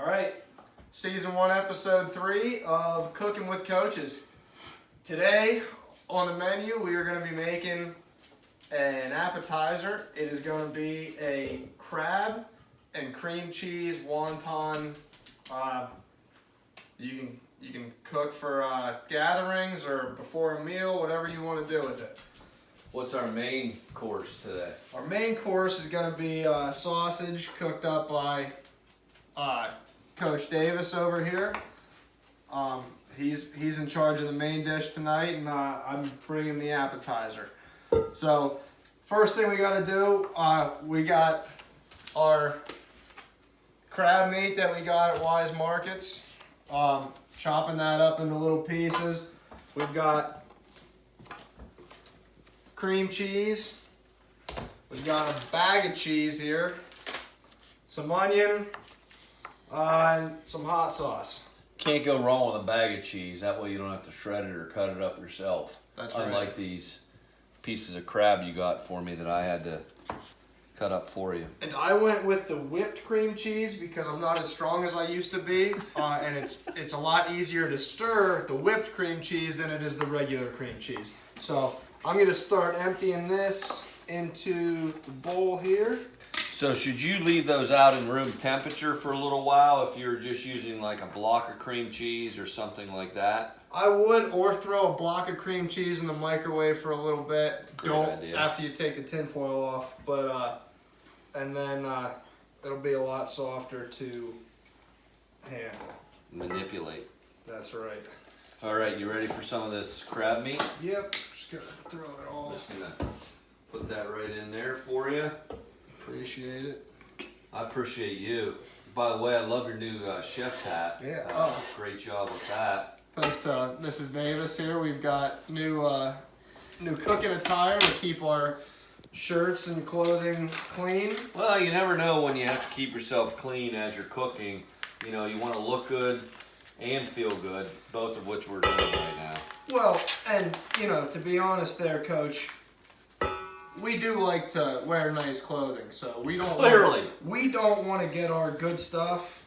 All right, season 1, episode 3 of Cooking with Coaches. Today on the menu, we are going to be making an appetizer. It is going to be a crab and cream cheese wonton. You can cook for gatherings or before a meal, whatever you want to do with it. What's our main course today? Our main course is going to be sausage cooked up by Coach Davis over here. He's in charge of the main dish tonight, and I'm bringing the appetizer. So first thing we got to do, we got our crab meat that we got at Wise Markets. Chopping that up into little pieces. We've got cream cheese. We've got a bag of cheese here, some onion, and some hot sauce. Can't go wrong with a bag of cheese. That way you don't have to shred it or cut it up yourself. That's right. Unlike these pieces of crab you got for me that I had to cut up for you. And I went with the whipped cream cheese because I'm not as strong as I used to be, and it's a lot easier to stir the whipped cream cheese than it is the regular cream cheese. So I'm going to start emptying this into the bowl here. So should you leave those out in room temperature for a little while if you're just using like a block of cream cheese or something like that? I would, or throw a block of cream cheese in the microwave for a little bit. Great idea. After you take the tin foil off, but and then it'll be a lot softer to handle. Manipulate. That's right. All right, you ready for some of this crab meat? Yep. Just gonna throw it all. I'm just gonna put that right in there for you. Appreciate it. I appreciate you. By the way, I love your new chef's hat. Yeah. Great job with that. Thanks to Mrs. Davis here. We've got new cooking attire to keep our shirts and clothing clean. Well, you never know when you have to keep yourself clean as you're cooking. You know, you want to look good and feel good, both of which we're doing right now. Well, and to be honest there, Coach, we do like to wear nice clothing, so we don't want to get our good stuff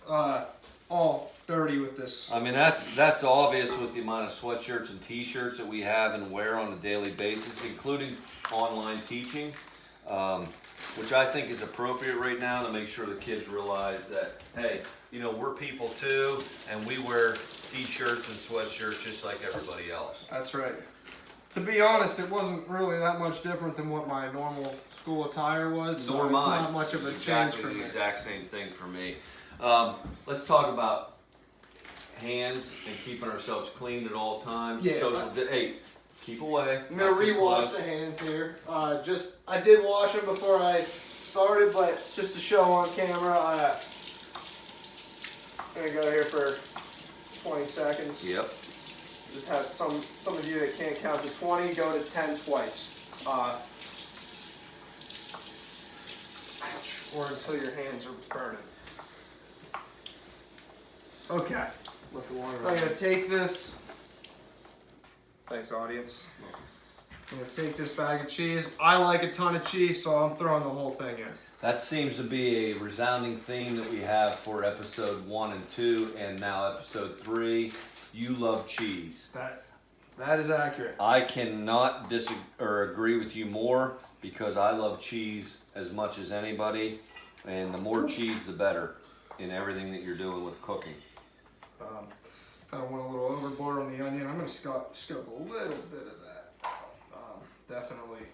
all dirty with this. I mean, that's obvious with the amount of sweatshirts and t-shirts that we have and wear on a daily basis, including online teaching, which I think is appropriate right now to make sure the kids realize that, hey, we're people too, and we wear t-shirts and sweatshirts just like everybody else. That's right. To be honest, it wasn't really that much different than what my normal school attire was, so it's not much of a change for me. The exact same thing for me. Let's talk about hands and keeping ourselves clean at all times. Yeah. Hey, keep away. I'm gonna rewash the hands here. I did wash them before I started, but just to show on camera, I'm gonna go here for 20 seconds. Yep. Just have some of you that can't count to 20 go to 10 twice. Ouch. Or until your hands are burning. Okay. I'm going to take this. Thanks, audience. I'm going to take this bag of cheese. I like a ton of cheese, so I'm throwing the whole thing in. That seems to be a resounding theme that we have for episode 1 and 2, and now episode 3. You love cheese. That is accurate. I cannot agree with you more because I love cheese as much as anybody, and the more cheese, the better in everything that you're doing with cooking. I don't want a little overboard on the onion. I'm going to scoop a little bit of that. Definitely.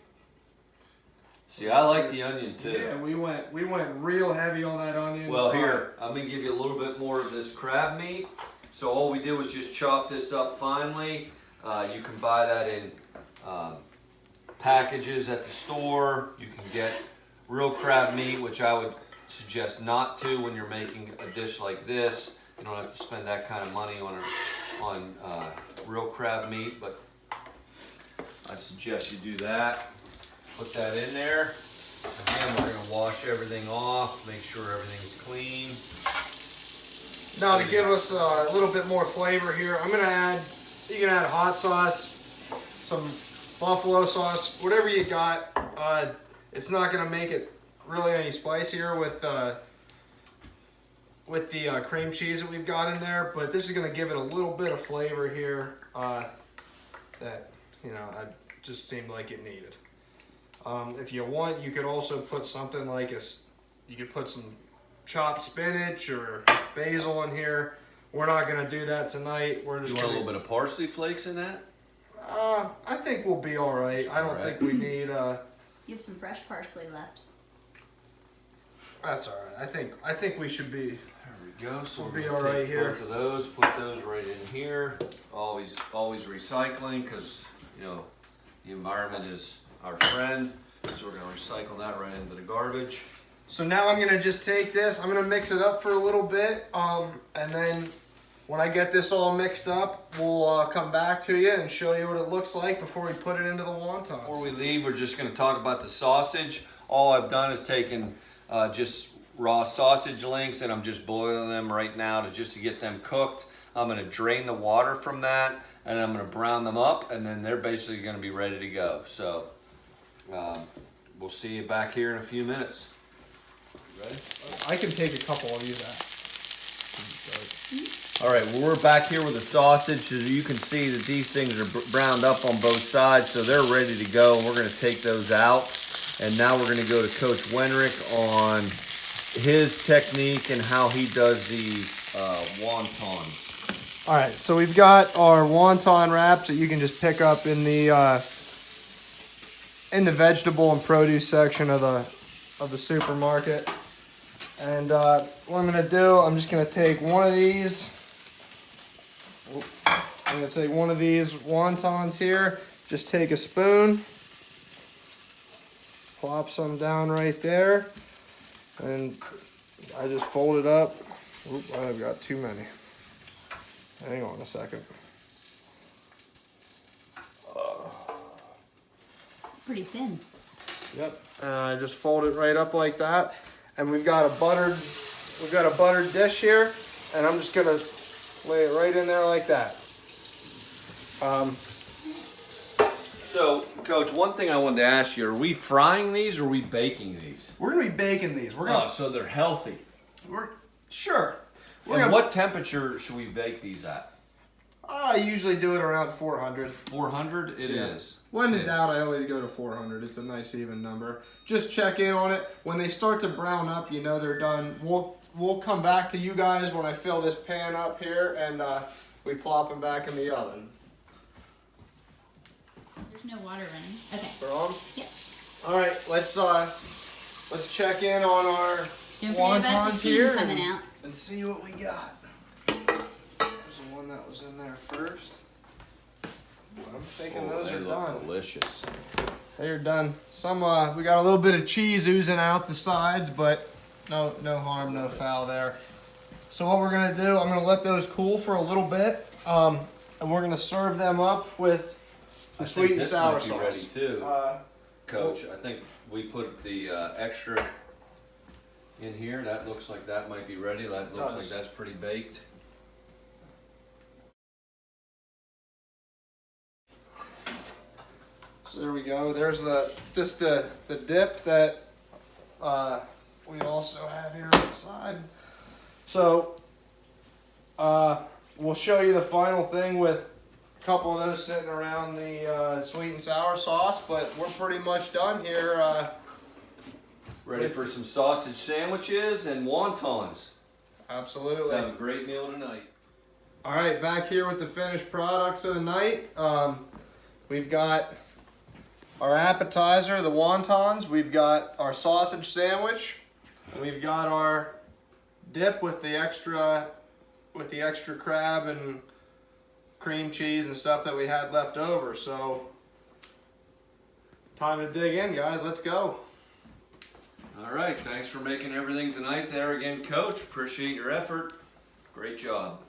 See, I like the onion too. Yeah, we went real heavy on that onion. Well, here, I'm going to give you a little bit more of this crab meat. So all we did was just chop this up finely. You can buy that in packages at the store. You can get real crab meat, which I would suggest not to when you're making a dish like this. You don't have to spend that kind of money on real crab meat, but I suggest you do that. Put that in there. Again, we're going to wash everything off, make sure everything's clean. Now to give us a little bit more flavor here, I'm going to add, you can add hot sauce, some buffalo sauce, whatever you got. It's not going to make it really any spicier with with the cream cheese that we've got in there, but this is gonna give it a little bit of flavor here that, you know, I just seemed like it needed. If you want, you could also put something like you could put some chopped spinach or basil in here. We're not gonna do that tonight. We're just You want a little bit of parsley flakes in that? I think we'll be all right. I don't think we need. You have some fresh parsley left. That's all right. I think we should be. There we go. So We'll we're be gonna all right take here. both of those, put those right in here. Always recycling, because you know the environment is our friend. So we're gonna recycle that right into the garbage. So now I'm gonna just take this. I'm gonna mix it up for a little bit, and then when I get this all mixed up, we'll come back to you and show you what it looks like before we put it into the wontons. Before we leave, we're just gonna talk about the sausage. All I've done is taken just raw sausage links, and I'm just boiling them right now to get them cooked. I'm gonna drain the water from that, and I'm gonna brown them up, and then they're basically gonna be ready to go. So we'll see you back here in a few minutes. Ready? I can take a couple of these out. All right, well, we're back here with the sausage. As you can see that these things are browned up on both sides, so they're ready to go. And we're gonna take those out. And now we're gonna go to Coach Wenrick on his technique and how he does these wontons. All right, so we've got our wonton wraps that you can just pick up in the vegetable and produce section of the supermarket. And what I'm gonna do, I'm just gonna take one of these. I'm gonna take one of these wontons here. Just take a spoon, plop some down right there, and I just fold it up. Oop, I've got too many. Hang on a second. Pretty thin. Yep. I just fold it right up like that, and we've got a buttered dish here, and I'm just gonna lay it right in there like that. So, Coach, one thing I wanted to ask you: are we frying these or are we baking these? We're gonna be baking these. Oh, so they're healthy. Sure. And what temperature should we bake these at? I usually do it around 400. 400 it is. When in doubt, I always go to 400. It's a nice even number. Just check in on it. When they start to brown up, you know they're done. We'll come back to you guys when I fill this pan up here, and we plop them back in the oven. There's no water running. Okay. We're on? Yep. All right, let's check in on our Don't forget about the wontons steam here coming out. and see what we got. There's the one that was in there first. I'm thinking those they are look done. delicious. They're done. Some we got a little bit of cheese oozing out the sides, but no harm, no foul there. So what we're gonna do, I'm gonna let those cool for a little bit, and we're gonna serve them up with I sweet think and this sour might be ready sauce. too, Coach. I think we put the extra in here. That looks like that might be ready. That looks like Does. that's pretty baked. So there we go. There's the dip that we also have here on the side. So we'll show you the final thing with a couple of those sitting around the sweet and sour sauce, but we're pretty much done here. Ready for some sausage sandwiches and wontons. Absolutely. Let's have a great meal tonight. All right, back here with the finished products of the night. We've got our appetizer, the wontons. We've got our sausage sandwich. And we've got our dip with the extra crab and cream cheese and stuff that we had left over. So time to dig in, guys. Let's go. All right, thanks for making everything tonight there again, Coach. Appreciate your effort. Great job.